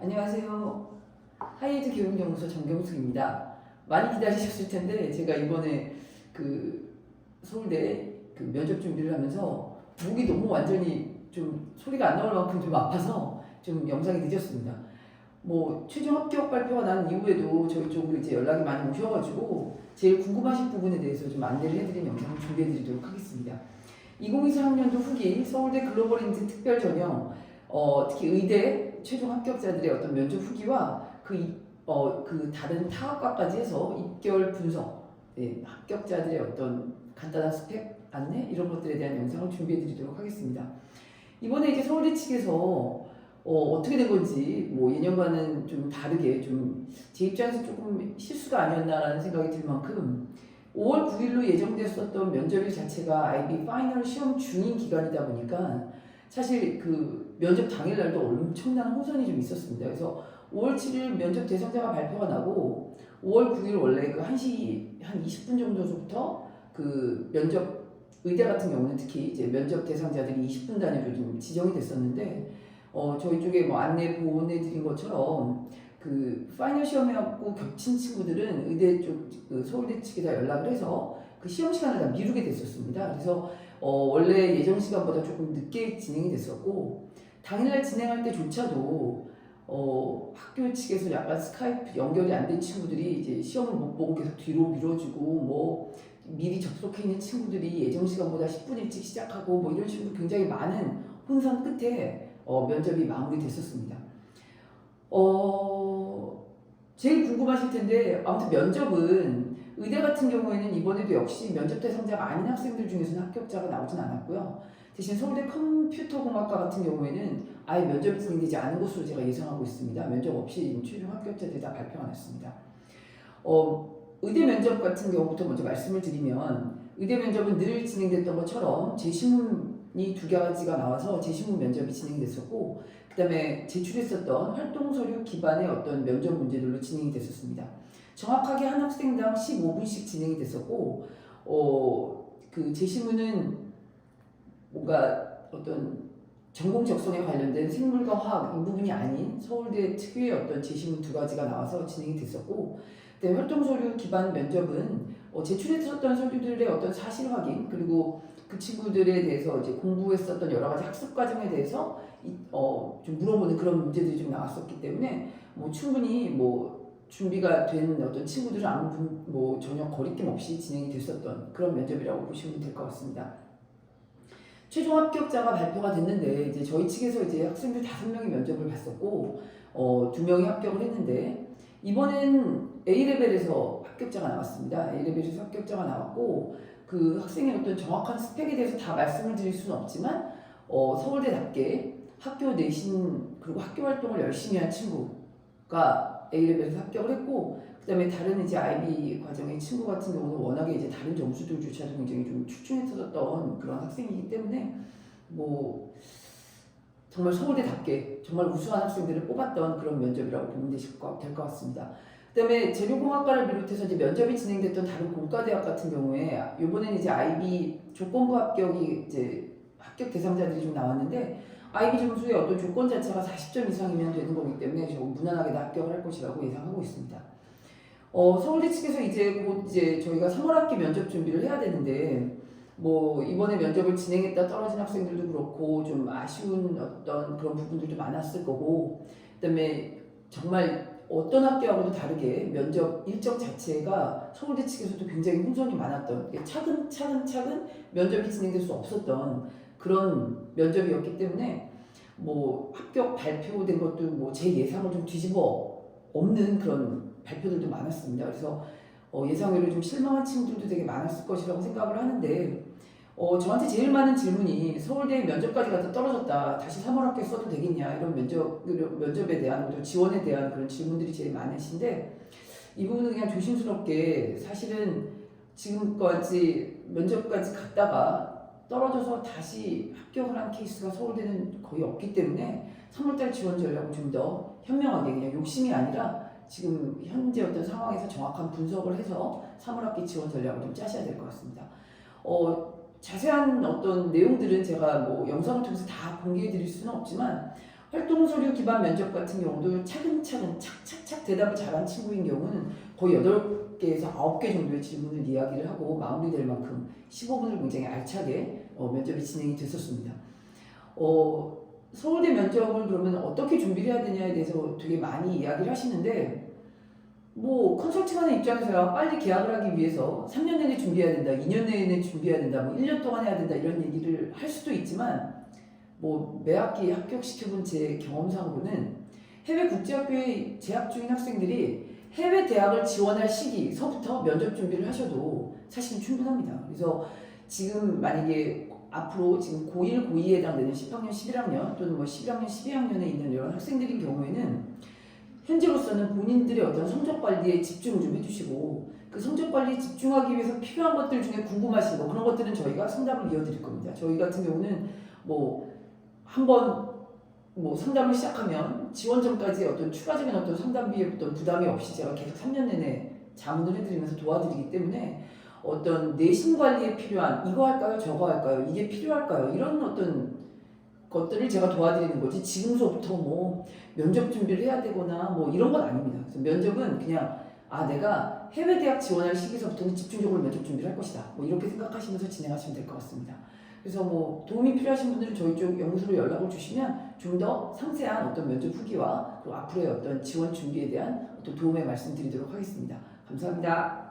안녕하세요. 하이에드 교육연구소 정경숙입니다. 많이 기다리셨을 텐데 제가 이번에 서울대 면접 준비를 하면서 목이 너무 완전히 좀 소리가 안 나올 만큼 좀 아파서 좀 영상이 늦었습니다. 뭐 최종 합격 발표가 난 이후에도 저희 쪽으로 이제 연락이 많이 오셔가지고 제일 궁금하신 부분에 대해서 좀 안내를 해드린 영상을 준비해드리도록 하겠습니다. 2023년도 후기 서울대 글로벌 인재 특별 전형 특히 의대 최종 합격자들의 어떤 면접 후기와 그 다른 타학과까지 해서 입결 분석, 합격자들의 어떤 간단한 스펙 안내 이런 것들에 대한 영상을 준비해드리도록 하겠습니다. 이번에 이제 서울대 측에서 어떻게 된 건지 뭐 예년과는 좀 다르게 좀 제 입장에서 조금 실수가 아니었나라는 생각이 들 만큼 5월 9일로 예정됐었던 면접일 자체가 IB 파이널 시험 중인 기간이다 보니까 사실 그 면접 당일날도 엄청난 혼선이 좀 있었습니다. 그래서 5월 7일 면접 대상자가 발표가 나고 5월 9일 원래 그 1시 한 20분 정도부터 그 면접 의대 같은 경우는 특히 이제 면접 대상자들이 20분 단위로 좀 지정이 됐었는데 저희 쪽에 뭐 안내 보내드린 것처럼 그 파이널 시험하고 겹친 친구들은 의대 그 서울대 측에다 연락을 해서 그 시험 시간을 다 미루게 됐었습니다. 그래서 원래 예정 시간보다 조금 늦게 진행이 됐었고 당일날 진행할 때조차도 학교 측에서 약간 스카이프 연결이 안 된 친구들이 이제 시험을 못 보고 계속 뒤로 미뤄지고 뭐 미리 접속해 있는 친구들이 예정 시간보다 10분 일찍 시작하고 뭐 이런 식으로 굉장히 많은 혼선 끝에 면접이 마무리됐었습니다. 제일 궁금하실 텐데 아무튼 면접은 의대 같은 경우에는 이번에도 역시 면접 대상자가 아닌 학생들 중에서는 합격자가 나오진 않았고요. 대신 서울대 컴퓨터공학과 같은 경우에는 아예 면접이 진행되지 않은 것으로 제가 예상하고 있습니다. 면접 없이 최종 합격자들이 다 발표가 났습니다. 의대 면접 같은 경우부터 먼저 말씀을 드리면 의대 면접은 늘 진행됐던 것처럼 제시문이 두 가지가 나와서 제시문 면접이 진행됐었고 그 다음에 제출했었던 활동 서류 기반의 어떤 면접 문제들로 진행이 됐었습니다. 정확하게 한 학생당 15분씩 진행이 됐었고 그 제시문은 뭔가 어떤 전공 적성에 관련된 생물과 화학 이 부분이 아닌 서울대 특유의 어떤 제시문 두 가지가 나와서 진행이 됐었고 네, 활동 서류 기반 면접은 제출했었던 서류들의 어떤 사실 확인 그리고 그 친구들에 대해서 이제 공부했었던 여러 가지 학습 과정에 대해서 좀 물어보는 그런 문제들이 좀 나왔었기 때문에 뭐 충분히 뭐 준비가 된 어떤 친구들은 뭐 전혀 거리낌 없이 진행이 됐었던 그런 면접이라고 보시면 될 것 같습니다. 최종 합격자가 발표가 됐는데 이제 저희 측에서 이제 학생들 5명이 면접을 봤었고 2명이 합격을 했는데 이번엔 A레벨에서 합격자가 나왔습니다. A레벨에서 합격자가 나왔고 그 학생의 어떤 정확한 스펙에 대해서 다 말씀을 드릴 수는 없지만 서울대답게 학교 내신 그리고 학교 활동을 열심히 한 친구가 A레벨에서 합격을 했고 그 다음에 다른 이제 IB 과정의 친구 같은 경우는 워낙에 이제 다른 점수들조차도 굉장히 좀 출중했었던 그런 학생이기 때문에 뭐 정말 서울대답게 정말 우수한 학생들을 뽑았던 그런 면접이라고 보면 될 것 같습니다. 그 다음에 재료공학과를 비롯해서 이제 면접이 진행됐던 다른 공과대학 같은 경우에 이번에는 이제 IB 조건부 합격이 이제 합격 대상자들이 좀 나왔는데 IB 점수의 어떤 조건 자체가 40점 이상이면 되는 거기 때문에 좀 무난하게 다 합격을 할 것이라고 예상하고 있습니다. 서울대 측에서 이제 곧 이제 저희가 3월 학기 면접 준비를 해야 되는데 뭐 이번에 면접을 진행했다 떨어진 학생들도 그렇고 좀 아쉬운 어떤 그런 부분들도 많았을 거고 그다음에 정말 어떤 학교하고도 다르게 면접 일정 자체가 서울대 측에서도 굉장히 혼선이 많았던 차근차근 면접이 진행될 수 없었던 그런 면접이었기 때문에 뭐 합격 발표된 것도 뭐 제 예상을 좀 뒤집어 엎는 그런 발표들도 많았습니다. 그래서 예상외로 좀 실망한 친구들도 되게 많았을 것이라고 생각을 하는데 저한테 제일 많은 질문이 서울대 면접까지 가서 떨어졌다 다시 3월 학교에 써도 되겠냐 이런 면접에 대한 지원에 대한 그런 질문들이 제일 많으신데 이 부분은 그냥 조심스럽게 사실은 지금까지 면접까지 갔다가 떨어져서 다시 합격을 한 케이스가 서울대는 거의 없기 때문에 3월달 지원 전략을 좀 더 현명하게 그냥 욕심이 아니라 지금 현재 어떤 상황에서 정확한 분석을 해서 3월 학기 지원 전략을 좀 짜셔야 될 것 같습니다. 자세한 어떤 내용들은 제가 뭐 영상을 통해서 다 공개해 드릴 수는 없지만 활동 서류 기반 면접 같은 경우도 차근차근 착착착 대답을 잘한 친구인 경우는 거의 8개에서 9개 정도의 질문을 이야기를 하고 마무리될 만큼 15분을 굉장히 알차게 면접이 진행이 됐었습니다. 서울대 면접을 그러면 어떻게 준비를 해야 되냐에 대해서 되게 많이 이야기를 하시는데, 뭐 컨설팅하는 입장에서야 빨리 계약을 하기 위해서 3년 내내 준비해야 된다, 2년 내내 준비해야 된다, 뭐 1년 동안 해야 된다 이런 얘기를 할 수도 있지만, 뭐 매 학기 합격시켜본 제 경험상으로는 해외 국제학교에 재학 중인 학생들이 해외 대학을 지원할 시기서부터 면접 준비를 하셔도 사실은 충분합니다. 그래서 지금 만약에 앞으로 지금 고1, 고2에 해당되는 10학년, 11학년 또는 뭐 11학년, 12학년에 있는 이런 학생들인 경우에는 현재로서는 본인들의 어떤 성적 관리에 집중을 좀 해주시고, 그 성적 관리에 집중하기 위해서 필요한 것들 중에 궁금하신 거, 그런 것들은 저희가 상담을 이어드릴 겁니다. 저희 같은 경우는 뭐 한번 뭐 상담을 시작하면 지원 전까지 어떤 추가적인 어떤 상담비의 어떤 부담이 없이 제가 계속 3년 내내 자문을 해드리면서 도와드리기 때문에 어떤 내신 관리에 필요한 이거 할까요, 저거 할까요, 이게 필요할까요, 이런 어떤 것들을 제가 도와드리는 거지, 지금서부터 뭐 면접 준비를 해야 되거나 뭐 이런 건 아닙니다. 그래서 면접은 그냥 내가 해외 대학 지원할 시기서부터는 집중적으로 면접 준비를 할 것이다, 뭐 이렇게 생각하시면서 진행하시면 될 것 같습니다. 그래서 뭐 도움이 필요하신 분들은 저희 쪽 연구소로 연락을 주시면 좀 더 상세한 어떤 면접 후기와 또 앞으로의 어떤 지원 준비에 대한 어떤 도움의 말씀 드리도록 하겠습니다. 감사합니다.